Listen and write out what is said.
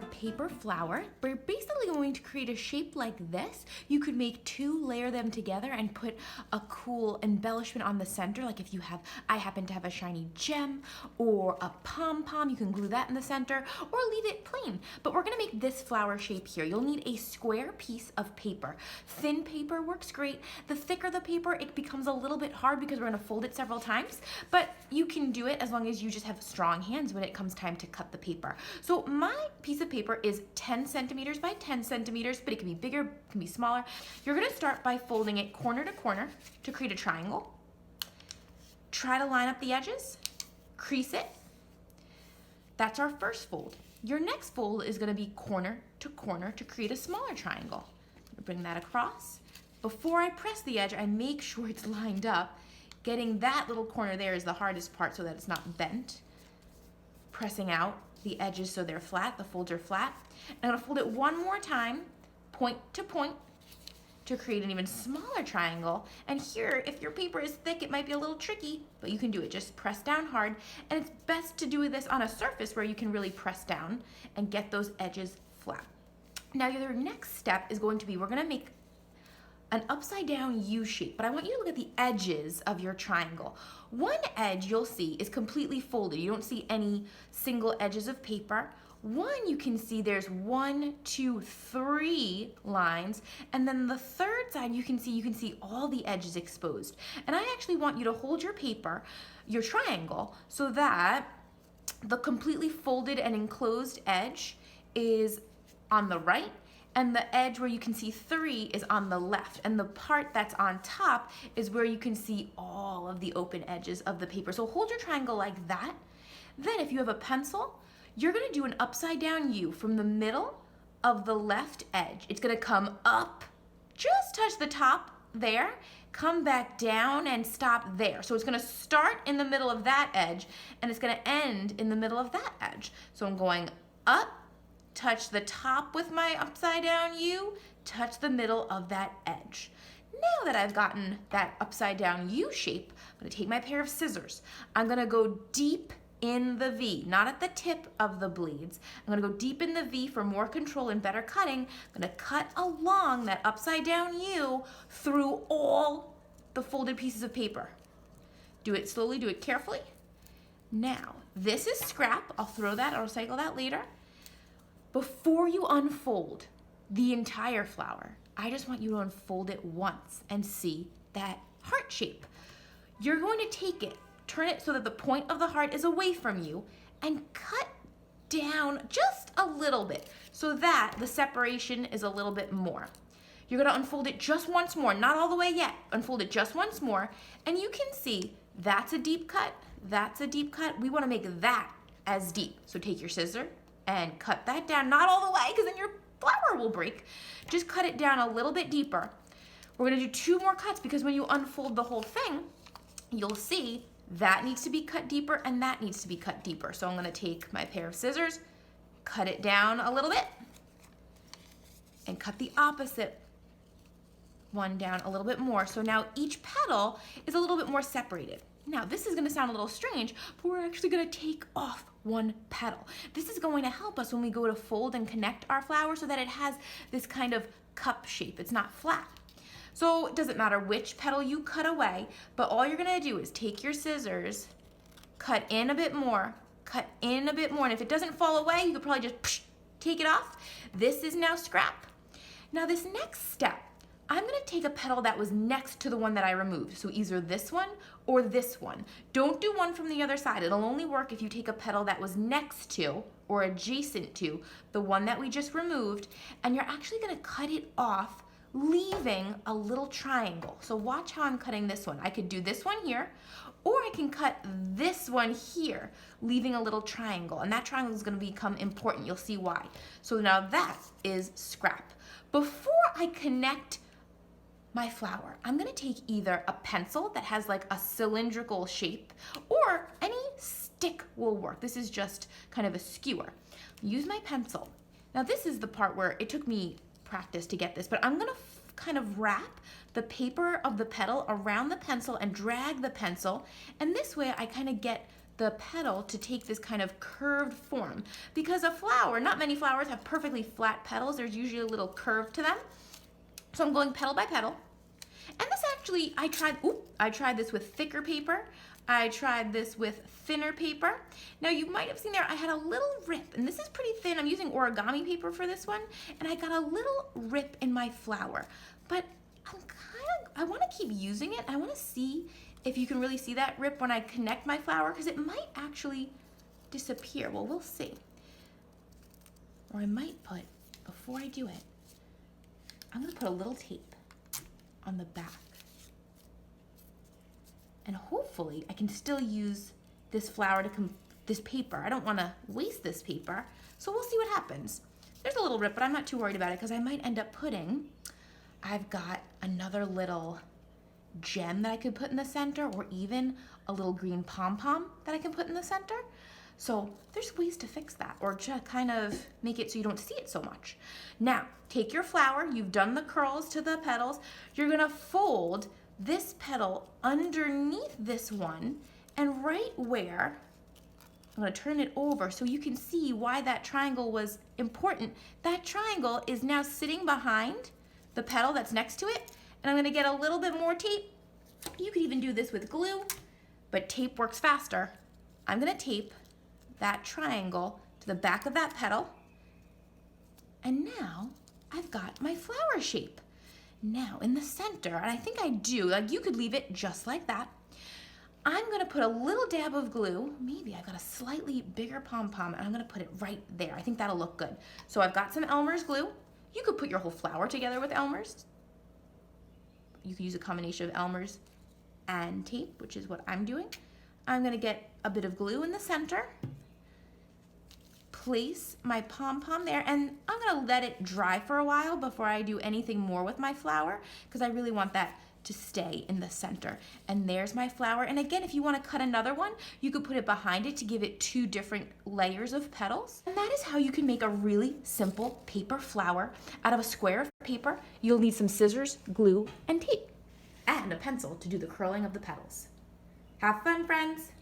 our paper flower. We're basically going to create a shape like this. You could make two, layer them together, and put a cool embellishment on the center. Like if you have, I happen to have a shiny gem or a pom-pom, you can glue that in the center or leave it plain. But we're gonna make this flower shape here. You'll need a square piece of paper. Thin paper works great. The thicker the paper, it becomes a little bit hard because we're gonna fold it several times, but you can do it as long as you just have strong hands when it comes time to cut the paper. So my piece of paper is 10 centimeters by 10 centimeters, but it can be bigger, it can be smaller. You're gonna start by folding it corner to corner to create a triangle. Try to line up the edges, crease it. That's our first fold. Your next fold is gonna be corner to corner to create a smaller triangle. Bring that across. Before I press the edge, I make sure it's lined up. Getting that little corner there is the hardest part so that it's not bent. Pressing out the edges so they're flat, the folds are flat. I'm gonna fold it one more time, point to create an even smaller triangle. And here, if your paper is thick, it might be a little tricky, but you can do it. Just press down hard. And it's best to do this on a surface where you can really press down and get those edges flat. Now your next step is going to be, we're gonna make an upside down U shape, but I want you to look at the edges of your triangle. One edge you'll see is completely folded. You don't see any single edges of paper. One, you can see there's 1, 2, 3 lines, and then the third side you can see all the edges exposed. And I actually want you to hold your paper, your triangle, so that the completely folded and enclosed edge is on the right, and the edge where you can see 3 is on the left, and the part that's on top is where you can see all of the open edges of the paper. So hold your triangle like that. Then if you have a pencil, you're gonna do an upside down U from the middle of the left edge. It's gonna come up, just touch the top there, come back down and stop there. So it's gonna start in the middle of that edge, and it's gonna end in the middle of that edge. So I'm going up, touch the top with my upside down U, touch the middle of that edge. Now that I've gotten that upside down U shape, I'm gonna take my pair of scissors. I'm gonna go deep in the V, not at the tip of the blades. I'm gonna go deep in the V for more control and better cutting. I'm gonna cut along that upside down U through all the folded pieces of paper. Do it slowly, do it carefully. Now, this is scrap. I'll throw that, I'll recycle that later. Before you unfold the entire flower, I just want you to unfold it once and see that heart shape. You're going to take it, turn it so that the point of the heart is away from you, and cut down just a little bit so that the separation is a little bit more. You're gonna unfold it just once more, not all the way yet. Unfold it just once more, and you can see that's a deep cut, that's a deep cut. We wanna make that as deep. So take your scissor and cut that down, not all the way, because then your flower will break. Just cut it down a little bit deeper. We're gonna do 2 more cuts because when you unfold the whole thing, you'll see that needs to be cut deeper and that needs to be cut deeper. So I'm gonna take my pair of scissors, cut it down a little bit, and cut the opposite one down a little bit more. So now each petal is a little bit more separated. Now this is gonna sound a little strange, but we're actually gonna take off one petal. This is going to help us when we go to fold and connect our flower so that it has this kind of cup shape. It's not flat. So it doesn't matter which petal you cut away, but all you're gonna do is take your scissors, cut in a bit more, cut in a bit more, and if it doesn't fall away, you could probably just take it off. This is now scrap. Now this next step, I'm gonna take a petal that was next to the one that I removed. So either this one or this one. Don't do one from the other side. It'll only work if you take a petal that was next to or adjacent to the one that we just removed, and you're actually gonna cut it off, leaving a little triangle. So watch how I'm cutting this one. I could do this one here, or I can cut this one here, leaving a little triangle, and that triangle is gonna become important. You'll see why. So now that is scrap. Before I connect my flower, I'm gonna take either a pencil that has like a cylindrical shape, or any stick will work. This is just kind of a skewer. Use my pencil. Now this is the part where it took me practice to get this, but I'm gonna kind of wrap the paper of the petal around the pencil and drag the pencil, and this way I kind of get the petal to take this kind of curved form. Because a flower, not many flowers have perfectly flat petals. There's usually a little curve to them. So I'm going petal by petal. And this actually, I tried this with thicker paper. I tried this with thinner paper. Now you might have seen there, I had a little rip, and this is pretty thin. I'm using origami paper for this one, and I got a little rip in my flower. But I want to keep using it. I want to see if you can really see that rip when I connect my flower, because it might actually disappear. Well, we'll see. Or I might put, before I do it, I'm gonna put a little tape on the back. And hopefully I can still use this flower this paper. I don't wanna waste this paper, so we'll see what happens. There's a little rip, but I'm not too worried about it because I might end up I've got another little gem that I could put in the center, or even a little green pom-pom that I can put in the center. So there's ways to fix that, or just kind of make it so you don't see it so much. Now, take your flower, you've done the curls to the petals, you're gonna fold this petal underneath this one, and right where, I'm gonna turn it over so you can see why that triangle was important. That triangle is now sitting behind the petal that's next to it, and I'm gonna get a little bit more tape. You could even do this with glue, but tape works faster. I'm gonna tape that triangle to the back of that petal, and now I've got my flower shape. Now in the center, and I think I do, like you could leave it just like that, I'm gonna put a little dab of glue, maybe I got a slightly bigger pom-pom, and I'm gonna put it right there. I think that'll look good. So I've got some Elmer's glue. You could put your whole flower together with Elmer's. You could use a combination of Elmer's and tape, which is what I'm doing. I'm gonna get a bit of glue in the center, place my pom-pom there, and I'm gonna let it dry for a while before I do anything more with my flower, because I really want that to stay in the center. And there's my flower. And again, if you want to cut another one, you could put it behind it to give it 2 different layers of petals. And that is how you can make a really simple paper flower out of a square of paper. You'll need some scissors, glue, and tape, and a pencil to do the curling of the petals. Have fun, friends!